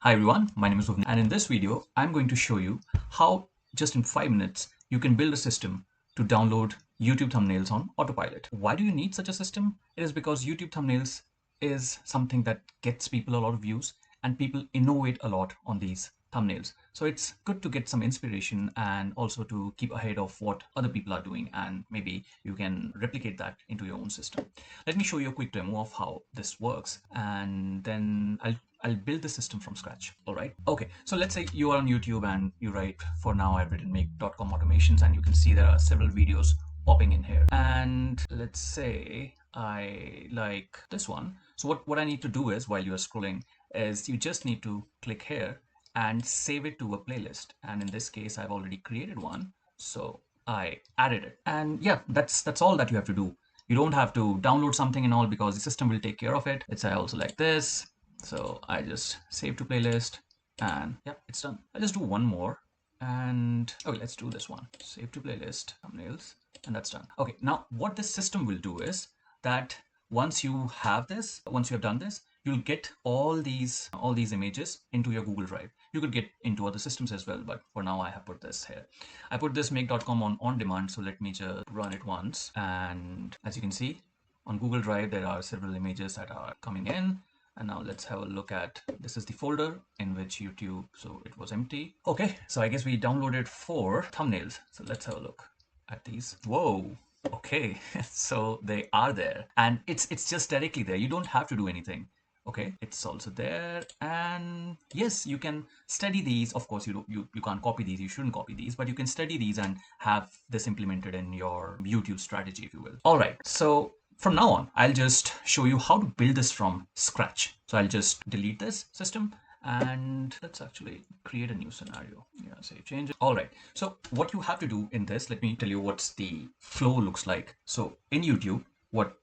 Hi everyone, my name is Bhuvnesh, and in this video, I'm going to show you how just in 5 minutes, you can build a system to download YouTube thumbnails on autopilot. Why do you need such a system? It is because YouTube thumbnails is something that gets people a lot of views and people innovate a lot on these thumbnails. So it's good to get some inspiration and also to keep ahead of what other people are doing, and maybe you can replicate that into your own system. Let me show you a quick demo of how this works, and then I'll build the system from scratch. All right. Okay. So let's say you are on YouTube and you write, for now I've written make.com automations, and you can see there are several videos popping in here. And let's say I like this one. So what I need to do is, while you are scrolling, is you just need to click here and save it to a playlist. And in this case, I've already created one. So I added it. And yeah, that's all that you have to do. You don't have to download something and all, because the system will take care of it. Let's say I also like this. So I just save to playlist and yeah, it's done. I'll just do one more. And okay, let's do this one. Save to playlist, thumbnails, and that's done. Okay, now what this system will do is that once you have done this, you'll get all these images into your Google Drive. You could get into other systems as well, but for now I have put this here. I put this make.com on demand, so let me just run it once. And as you can see, on Google Drive, there are several images that are coming in. And now let's have a look at, this is the folder in which YouTube, so it was empty. Okay, so I guess we downloaded 4 thumbnails. So let's have a look at these. Whoa, okay, so they are there, and it's just directly there. You don't have to do anything. Okay, it's also there, and yes, you can study these. Of course, you can't copy these. You shouldn't copy these, but you can study these and have this implemented in your YouTube strategy, if you will. All right, so from now on, I'll just show you how to build this from scratch. So I'll just delete this system and let's actually create a new scenario. Yeah, save changes. All right. So what you have to do in this, let me tell you what's the flow looks like. So in YouTube, what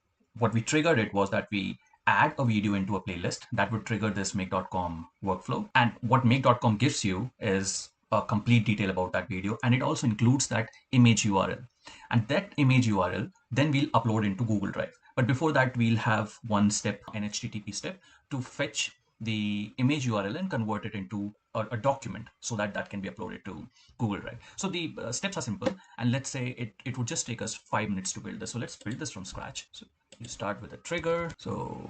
we triggered it was that we add a video into a playlist that would trigger this make.com workflow. And what make.com gives you is a complete detail about that video, and it also includes that image URL. And that image URL then we'll upload into Google Drive. But before that, we'll have one step, an HTTP step, to fetch the image URL and convert it into a document so that that can be uploaded to Google Drive. So the steps are simple, and let's say it would just take us 5 minutes to build this. So let's build this from scratch. So you start with a trigger. So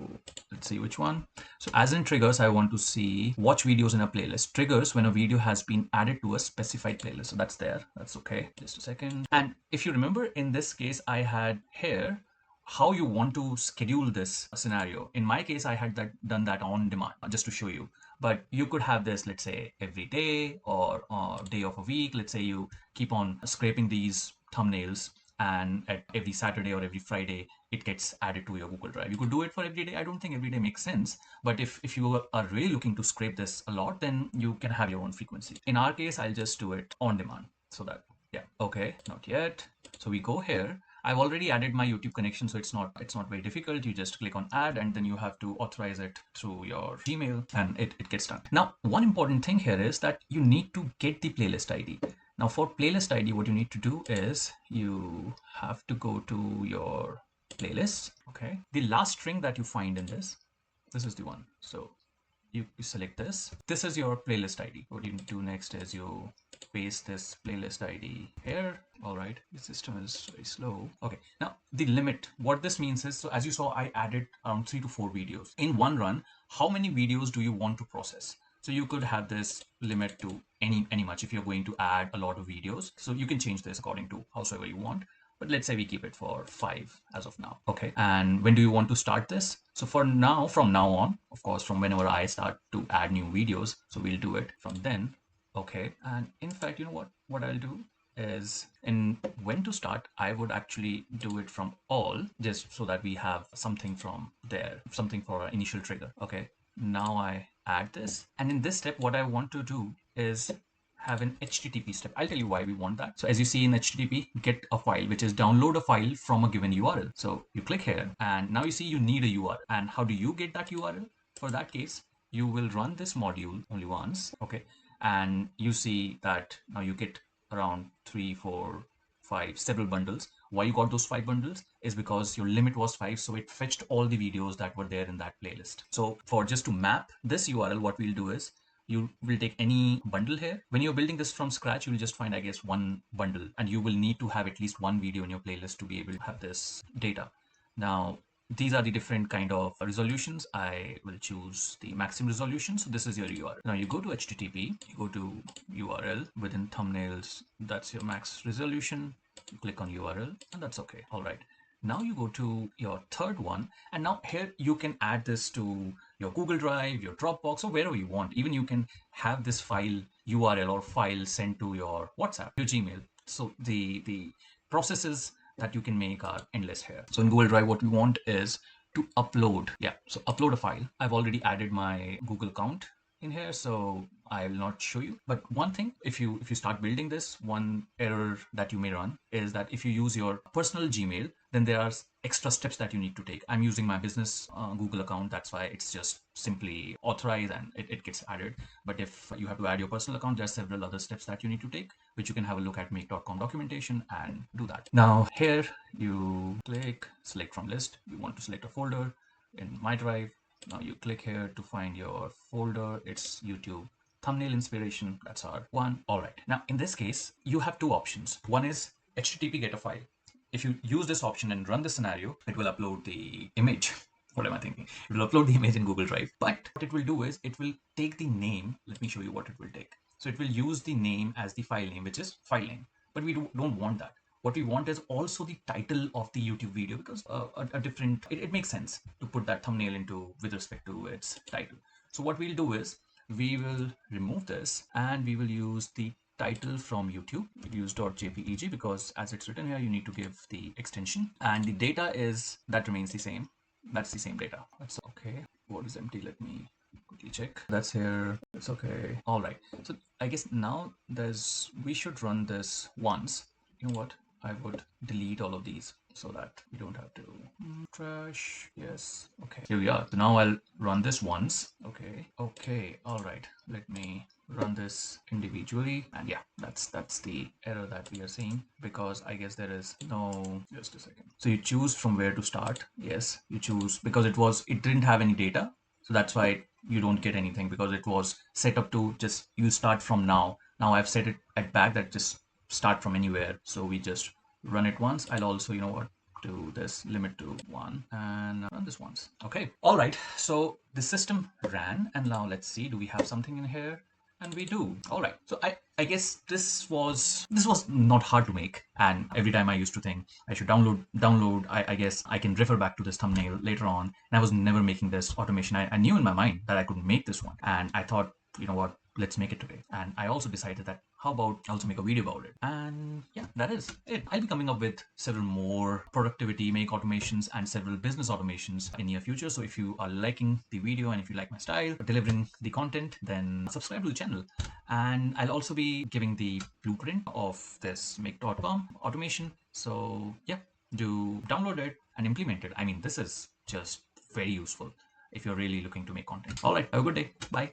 let's see which one. So as in triggers, I want to see watch videos in a playlist. Triggers when a video has been added to a specified playlist. So that's there. That's okay. Just a second. And if you remember, in this case, I had here how you want to schedule this scenario. In my case, I had done that on demand just to show you. But you could have this, let's say, every day or day of a week. Let's say you keep on scraping these thumbnails, and at every Saturday or every Friday, it gets added to your Google Drive. You could do it for every day. I don't think every day makes sense. But if you are really looking to scrape this a lot, then you can have your own frequency. In our case, I'll just do it on demand. So that, yeah, okay, not yet. So we go here. I've already added my YouTube connection, so it's not very difficult. You just click on add, and then you have to authorize it through your Gmail, and it gets done. Now, one important thing here is that you need to get the playlist ID. Now for playlist ID, what you need to do is you have to go to your playlist. Okay. The last string that you find in this is the one. So you select this. This is your playlist ID. What you do next is you paste this playlist ID here. All right, the system is very slow. Okay, now the limit, what this means is, so as you saw, I added around 3 to 4 videos in one run. How many videos do you want to process? So you could have this limit to any much if you're going to add a lot of videos. So you can change this according to howsoever you want. But let's say we keep it for 5 as of now. Okay. And when do you want to start this? So for now, from now on, of course, from whenever I start to add new videos, so we'll do it from then. Okay. And in fact, you know what I'll do is, in when to start, I would actually do it from all, just so that we have something from there, something for our initial trigger. Okay. Now I add this. And in this step, what I want to do is have an HTTP step. I'll tell you why we want that. So as you see in HTTP, get a file, which is download a file from a given URL. So you click here, and now you see you need a URL. And how do you get that URL? For that case, you will run this module only once. Okay. And you see that now you get around 3, 4, 5, several bundles. Why you got those 5 bundles is because your limit was 5. So it fetched all the videos that were there in that playlist. So for just to map this URL, what we'll do is you will take any bundle here. When you're building this from scratch, you'll just find, I guess, one bundle, and you will need to have at least one video in your playlist to be able to have this data. Now, these are the different kind of resolutions. I will choose the maximum resolution. So this is your URL. Now you go to HTTP, you go to URL within thumbnails. That's your max resolution. You click on URL and that's okay. All right. Now you go to your third one, and now here you can add this to your Google Drive, your Dropbox, or wherever you want. Even you can have this file URL or file sent to your WhatsApp, your Gmail. So the processes that you can make are endless here. So in Google Drive, what we want is to upload. Yeah, so upload a file. I've already added my Google account in here, so I will not show you. But one thing, if you start building this, one error that you may run is that if you use your personal Gmail, then there are extra steps that you need to take. I'm using my business Google account. That's why it's just simply authorize and it gets added. But if you have to add your personal account, there are several other steps that you need to take, which you can have a look at make.com documentation and do that. Now here you click select from list. You want to select a folder in my drive. Now you click here to find your folder. It's YouTube thumbnail inspiration. That's our one. All right. Now in this case, you have two options. One is HTTP get a file. If you use this option and run the scenario, it will upload the image. What am I thinking? It will upload the image in Google Drive. But what it will do is it will take the name. Let me show you what it will take. So it will use the name as the file name, which is file name. But we don't want that. What we want is also the title of the YouTube video, because it makes sense to put that thumbnail into with respect to its title. So what we'll do is we will remove this and we will use the title from YouTube. We'll use .jpeg because as it's written here, you need to give the extension, and the data that remains the same. That's the same data. That's okay. What is empty? Let me quickly check. That's here. It's okay. All right. So I guess now we should run this once. You know what? I would delete all of these so that we don't have to trash. Yes. Okay. Here we are. So now I'll run this once. Okay. Okay. All right. Let me run this individually, and yeah, that's the error that we are seeing, because I guess there is no, just a second. So you choose from where to start. Yes, you choose because it didn't have any data, so that's why you don't get anything, because it was set up to just you start from now. Now I've set it at back that just start from anywhere, so we just run it once. I'll also, you know what, do this limit to 1 and run this once. Okay. All right, so the system ran, and now let's see, do we have something in here? And we do. All right. So I guess this was not hard to make. And every time I used to think I should download, I guess I can refer back to this thumbnail later on. And I was never making this automation. I knew in my mind that I could make this one. And I thought, you know what, let's make it today. And I also decided that how about I also make a video about it. And yeah, that is it. I'll be coming up with several more productivity, make automations, and several business automations in near future. So if you are liking the video and if you like my style, delivering the content, then subscribe to the channel. And I'll also be giving the blueprint of this make.com automation. So yeah, do download it and implement it. I mean, this is just very useful if you're really looking to make content. All right, have a good day. Bye.